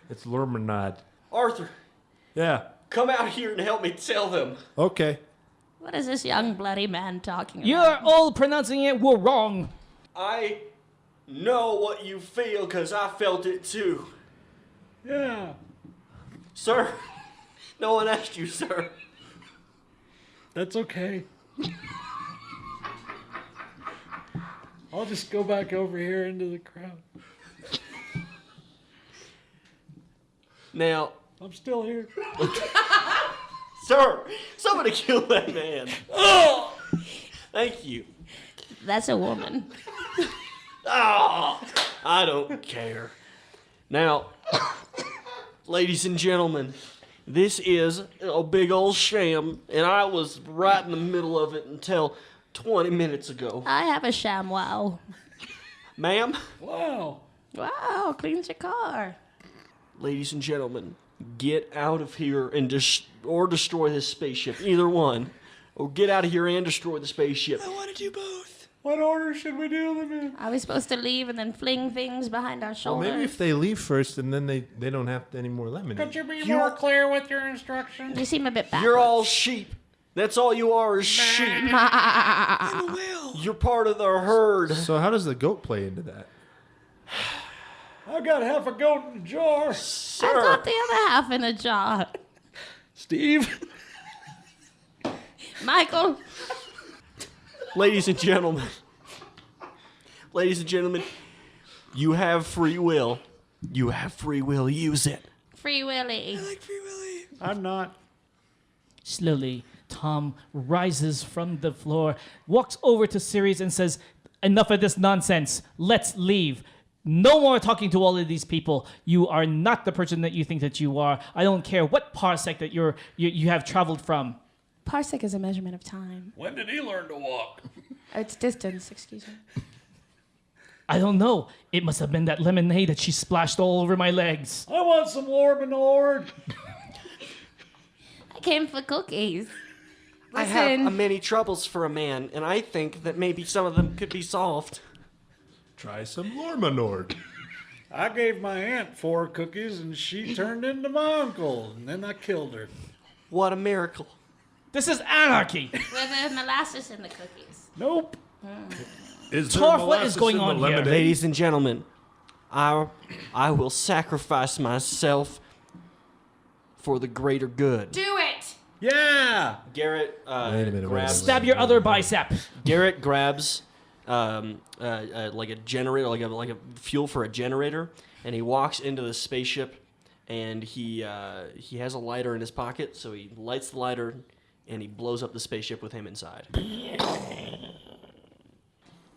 It's lemonade. Arthur, Yeah. come out here and help me tell them. Okay. What is this young bloody man talking about? You're all pronouncing it wrong. I know what you feel because I felt it too. Yeah. Sir, no one asked you, sir. That's okay. I'll just go back over here into the crowd. Now, I'm still here. sir, somebody kill that man. Oh, thank you. That's a woman. Oh, I don't care. Now, ladies and gentlemen, this is a big old sham, and I was right in the middle of it until 20 minutes ago. I have a ShamWow. Ma'am, Wow. Wow, cleans your car. ladies and gentlemen, get out of here and or destroy this spaceship. Either one. Or get out of here and destroy the spaceship. I want to do both. What order should we do them in? Are we supposed to leave and then fling things behind our Well, shoulders? maybe if they leave first and then they don't have any more lemonade. Could you be more clear with your instructions? You seem a bit backwards. You're all sheep. That's all you are is sheep. I'm a whale. You're part of the herd. So how does the goat play into that? I got half a goat in a jar. I've Sir, got the other half in a jar. Steve. Michael, ladies and gentlemen, you have free will. You have free will. Use it. Free Willy. Like Free Willy. I'm not. Slowly, Tom rises from the floor, walks over to Sirius and says, "Enough of this nonsense. Let's leave. No more talking to all of these people. You are not the person that you think that you are. I don't care what parsec that you have traveled from." Parsec is a measurement of time. When did he learn to walk? It's distance, excuse me. I don't know. It must have been that lemonade that she splashed all over my legs. I want some Lord. I came for cookies. I have Listen. many troubles for a man, and I think that maybe some of them could be solved. Try some Lormanord. I gave my aunt 4 cookies and she turned into my uncle, and then I killed her. What a miracle. This is anarchy. With the molasses in the cookies. Nope. Is Torf, what is going on here? Ladies and gentlemen, I will sacrifice myself for the greater good. Do it! Yeah. Garrett Wait a minute, grabs Stab your other bicep. Garrett grabs like a generator, like a fuel for a generator, and he walks into the spaceship, and he has a lighter in his pocket, so he lights the lighter, and he blows up the spaceship with him inside.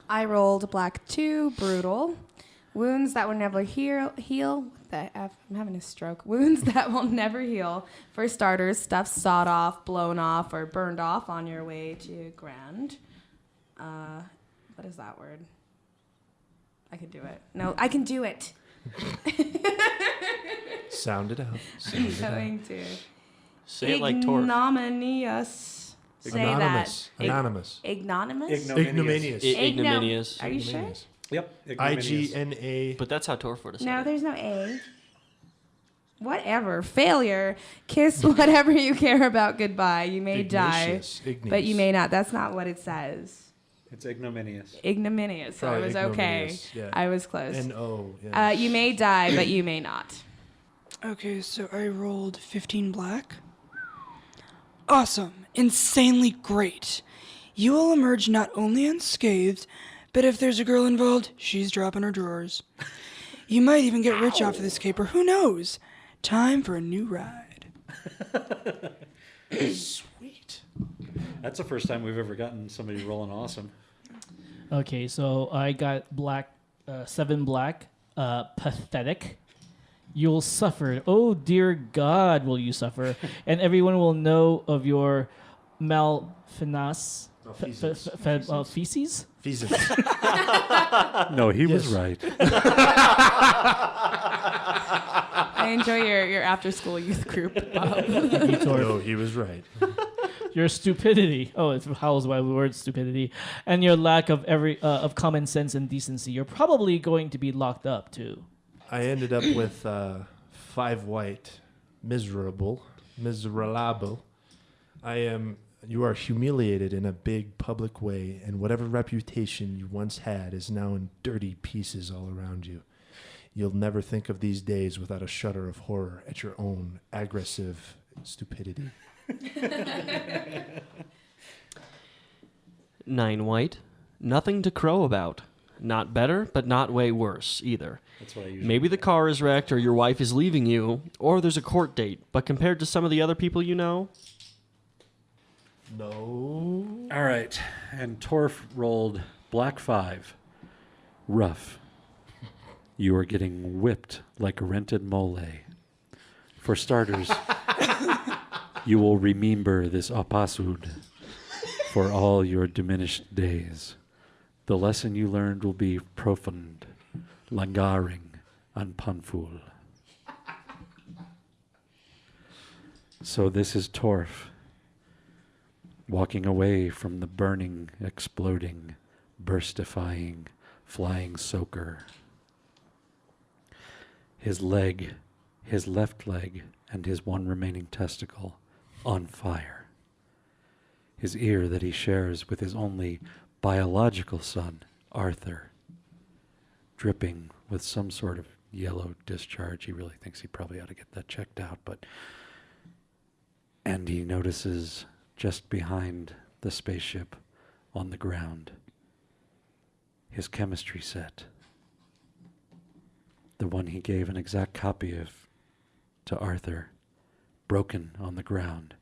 I rolled black 2, brutal. Wounds that will never heal. What the F? I'm having a stroke. Wounds that will never heal. For starters, stuff sawed off, blown off, or burned off on your way to Grand. What is that word? I can do it. No, I can do it. Sound it out. I'm going to. Say it like Torf. Ignominious. Say Anonymous. that. Anonymous. Ignominious? Ignominious. Ignominious. Are you sure? Yep. ignominious. IGNA. But that's how Torf would have said No, it. there's no A. Whatever. Failure. Kiss whatever you care about goodbye. You may die, Igneous. but you may not. That's not what it says. It's ignominious. Ignominious. So I Probably was okay. ignominious, yeah. I was close. N-O. Yeah. You may die, but you may not. Okay, so I rolled 15 black. Awesome. Insanely great. You will emerge not only unscathed, but if there's a girl involved, she's dropping her drawers. You might even get rich off of this caper. Who knows? Time for a new ride. Sweet. That's the first time we've ever gotten somebody rolling awesome. Okay, so I got black, 7 black, pathetic. You'll suffer. Oh, dear God, will you suffer. And everyone will know of your malfinas. Feces? Feces. No, he was Yes. right. I enjoy your after-school youth group. Bob. No, he was right. Your stupidity. Oh, it howls by the word stupidity. And your lack of of common sense and decency. You're probably going to be locked up, too. I ended up with 5 white. Miserable. You are humiliated in a big public way, and whatever reputation you once had is now in dirty pieces all around you. You'll never think of these days without a shudder of horror at your own aggressive stupidity. 9 white. Nothing to crow about. Not better, but not way worse either. That's what I usually Maybe the car is wrecked or your wife is leaving you, or there's a court date. But compared to some of the other people you know, No. All right. And Torf rolled black 5. Rough. You are getting whipped like a rented mole. For starters, you will remember this opasud for all your diminished days. The lesson you learned will be profound, langaring, and punful. So this is Torf, walking away from the burning, exploding, burstifying, flying soaker. His leg, his left leg, and his one remaining testicle on fire. His ear that he shares with his only biological son, Arthur, dripping with some sort of yellow discharge. He really thinks he probably ought to get that checked out, and he notices just behind the spaceship on the ground his chemistry set, the one he gave an exact copy of to Arthur, broken on the ground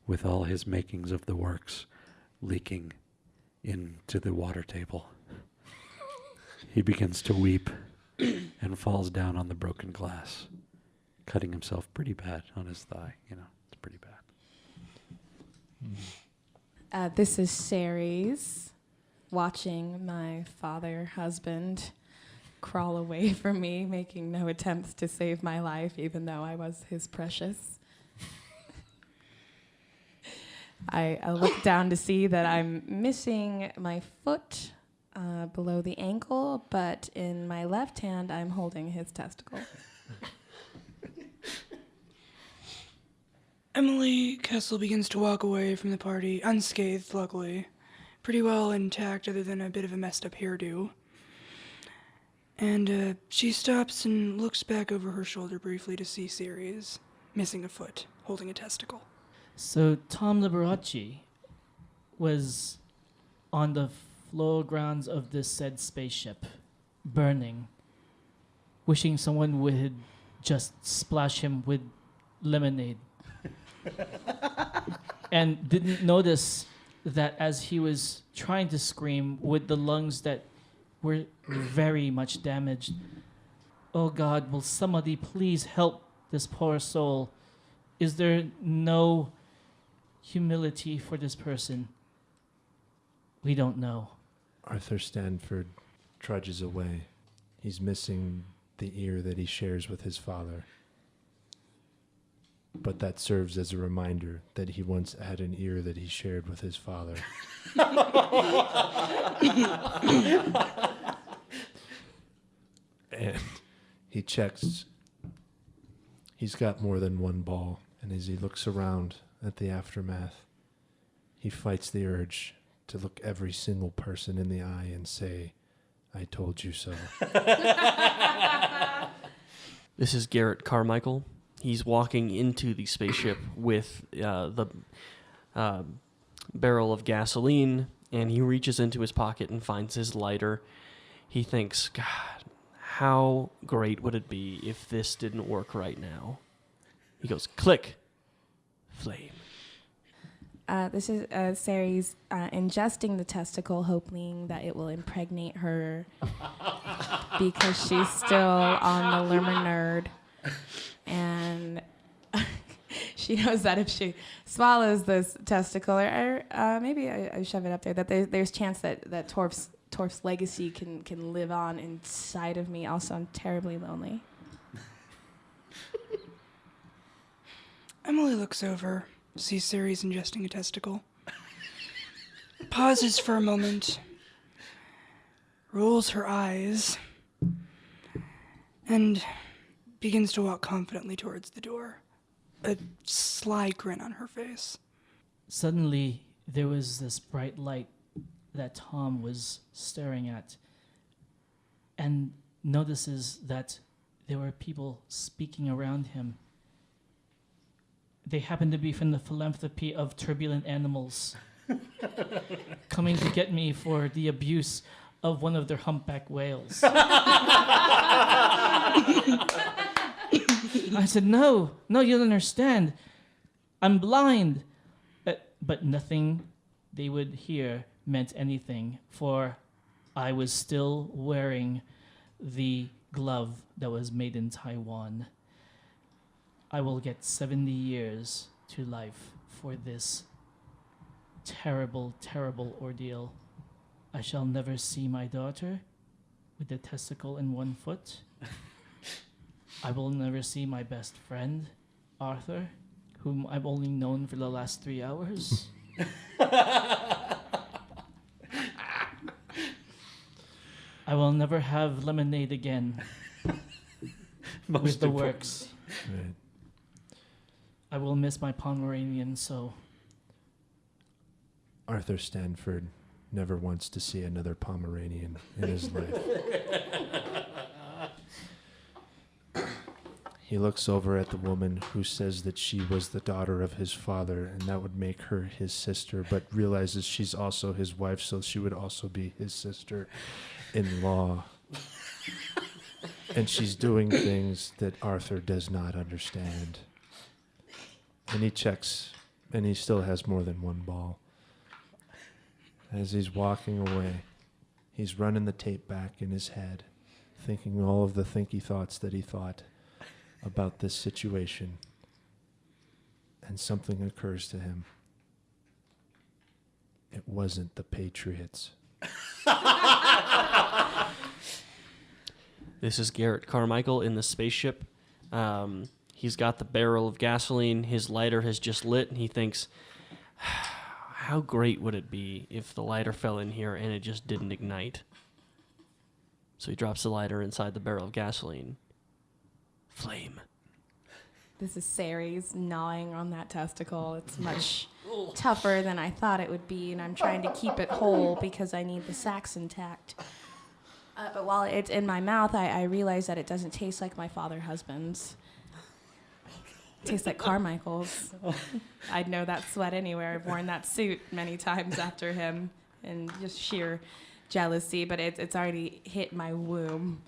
with all his makings of the works leaking into the water table. He begins to weep and falls down on the broken glass, cutting himself pretty bad on his thigh. It's pretty bad. This is Ceres watching my husband, crawl away from me, making no attempts to save my life, even though I was his precious. I look down to see that I'm missing my foot below the ankle, but in my left hand, I'm holding his testicle. Emily Kessel begins to walk away from the party, unscathed, luckily. Pretty well intact, other than a bit of a messed up hairdo. And she stops and looks back over her shoulder briefly to see Ceres, missing a foot, holding a testicle. So Tom Liberace was on the floor grounds of this said spaceship, burning, wishing someone would just splash him with lemonade. And didn't notice that as he was trying to scream with the lungs that were very much damaged, oh God, will somebody please help this poor soul? Is there no humility for this person? We don't know. Arthur Stanford trudges away. He's missing the ear that he shares with his father. But that serves as a reminder that he once had an ear that he shared with his father. And he checks. He's got more than one ball. And as he looks around at the aftermath, he fights the urge to look every single person in the eye and say, I told you so. This is Garrett Carmichael. He's walking into the spaceship with the barrel of gasoline, and he reaches into his pocket and finds his lighter. He thinks, God, how great would it be if this didn't work right now? He goes, click, flame. This is Ceres ingesting the testicle, hoping that it will impregnate her because she's still on the Lerman nerd. And she knows that if she swallows this testicle, or maybe I shove it up there, that there's chance that Torf's legacy can live on inside of me. Also, I'm terribly lonely. Emily looks over, sees Ceres ingesting a testicle, pauses for a moment, rolls her eyes, and begins to walk confidently towards the door, a sly grin on her face. Suddenly, there was this bright light that Tom was staring at, and notices that there were people speaking around him. They happened to be from the philanthropy of turbulent animals, coming to get me for the abuse of one of their humpback whales. I said, no, you don't understand. I'm blind. But nothing they would hear meant anything, for I was still wearing the glove that was made in Taiwan. I will get 70 years to life for this terrible, terrible ordeal. I shall never see my daughter with a testicle in one foot. I will never see my best friend, Arthur, whom I've only known for the last 3 hours. I will never have lemonade again with the works. Right. I will miss my Pomeranian, so... Arthur Stanford never wants to see another Pomeranian in his life. He looks over at the woman who says that she was the daughter of his father, and that would make her his sister, but realizes she's also his wife, so she would also be his sister-in-law. And she's doing things that Arthur does not understand. And he checks, and he still has more than one ball. As he's walking away, he's running the tape back in his head, thinking all of the thinky thoughts that he thought about this situation. And something occurs to him. It wasn't the Patriots. This is Garrett Carmichael in the spaceship. He's got the barrel of gasoline. His lighter has just lit, and he thinks, how great would it be if the lighter fell in here and it just didn't ignite? So he drops the lighter inside the barrel of gasoline. Flame. This is Ceres gnawing on that testicle. It's much tougher than I thought it would be, and I'm trying to keep it whole because I need the sacs intact. But while it's in my mouth, I realize that it doesn't taste like my father husband's. It tastes like Carmichael's. I'd know that sweat anywhere. I've worn that suit many times after him, and just sheer jealousy, but it's already hit my womb.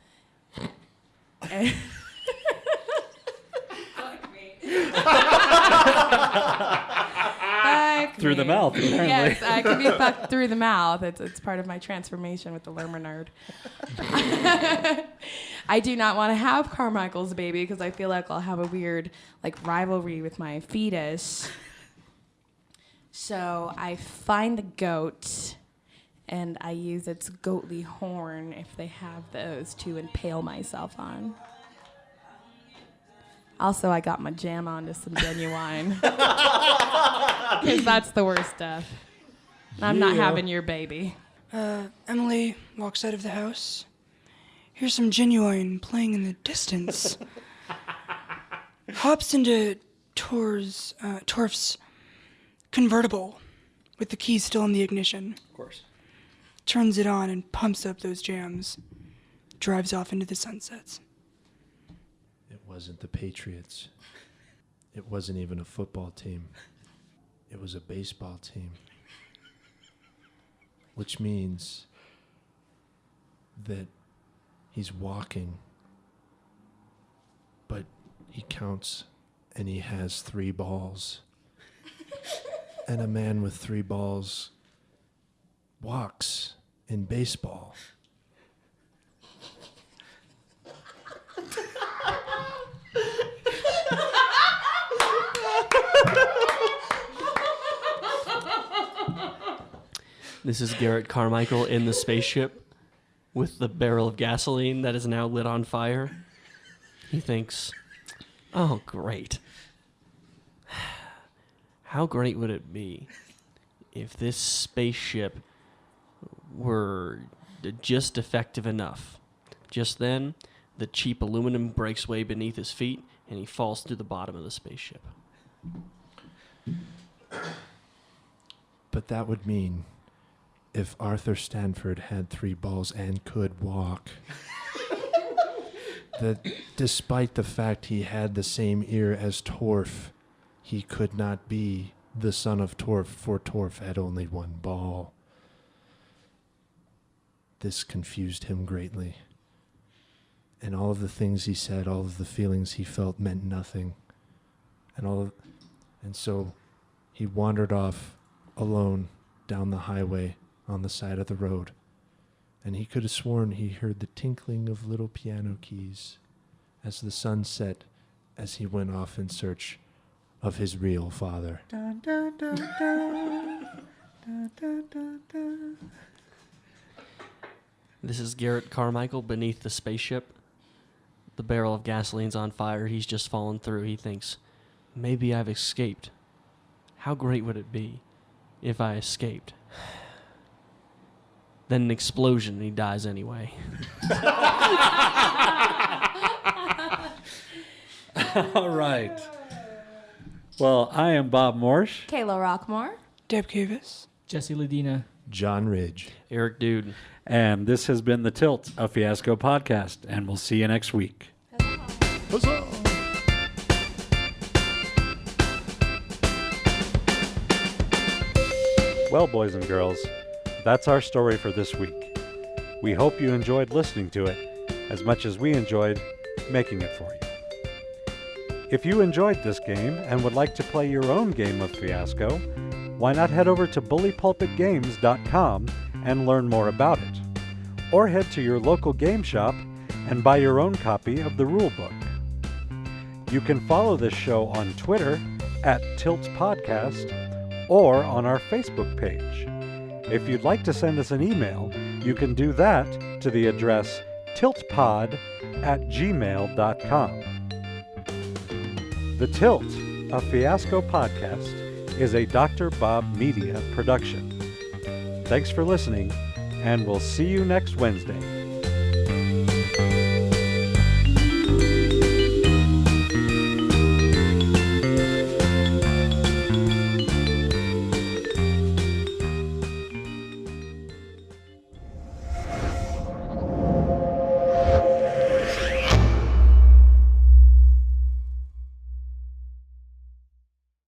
Through the mouth, apparently. Yes, I can be fucked through the mouth. It's part of my transformation with the Lerman nerd. I do not want to have Carmichael's baby because I feel like I'll have a weird rivalry with my fetus. So I find the goat and I use its goatly horn, if they have those, to impale myself on. Also, I got my jam onto some genuine. Because that's the worst stuff. I'm not having your baby. Emily walks out of the house, hears some genuine playing in the distance. Hops into Torf's convertible with the key still in the ignition. Of course. Turns it on and pumps up those jams. Drives off into the sunsets. It wasn't the Patriots. It wasn't even a football team. It was a baseball team. Which means that he's walking, but he counts and he has 3 balls. And a man with 3 balls walks in baseball. This is Garrett Carmichael in the spaceship with the barrel of gasoline that is now lit on fire. He thinks, oh, great. How great would it be if this spaceship were just effective enough? Just then, the cheap aluminum breaks way beneath his feet, and he falls through the bottom of the spaceship. But that would mean if Arthur Stanford had 3 balls and could walk, that despite the fact he had the same ear as Torf, he could not be the son of Torf, for Torf had only 1 ball. This confused him greatly. And all of the things he said, all of the feelings he felt meant nothing. And so he wandered off alone down the highway on the side of the road. And he could have sworn he heard the tinkling of little piano keys as the sun set, as he went off in search of his real father. Dun, dun, dun, dun. Dun, dun, dun, dun. This is Garrett Carmichael beneath the spaceship. The barrel of gasoline's on fire. He's just fallen through. He thinks, maybe I've escaped. How great would it be if I escaped? Then an explosion and he dies anyway. All right. Well, I am Bob Morsch. Kayla Rockmore. Deb Cavis. Jesse Ledina. John Ridge. Eric Dude. And this has been The Tilt, a Fiasco podcast, and we'll see you next week. Well, boys and girls, that's our story for this week. We hope you enjoyed listening to it as much as we enjoyed making it for you. If you enjoyed this game and would like to play your own game of Fiasco, why not head over to bullypulpitgames.com and learn more about it. Or head to your local game shop and buy your own copy of the rulebook. You can follow this show on Twitter @TiltPodcast or on our Facebook page. If you'd like to send us an email, you can do that to the address tiltpod@gmail.com. The Tilt, a Fiasco podcast, is a Dr. Bob Media production. Thanks for listening, and we'll see you next Wednesday.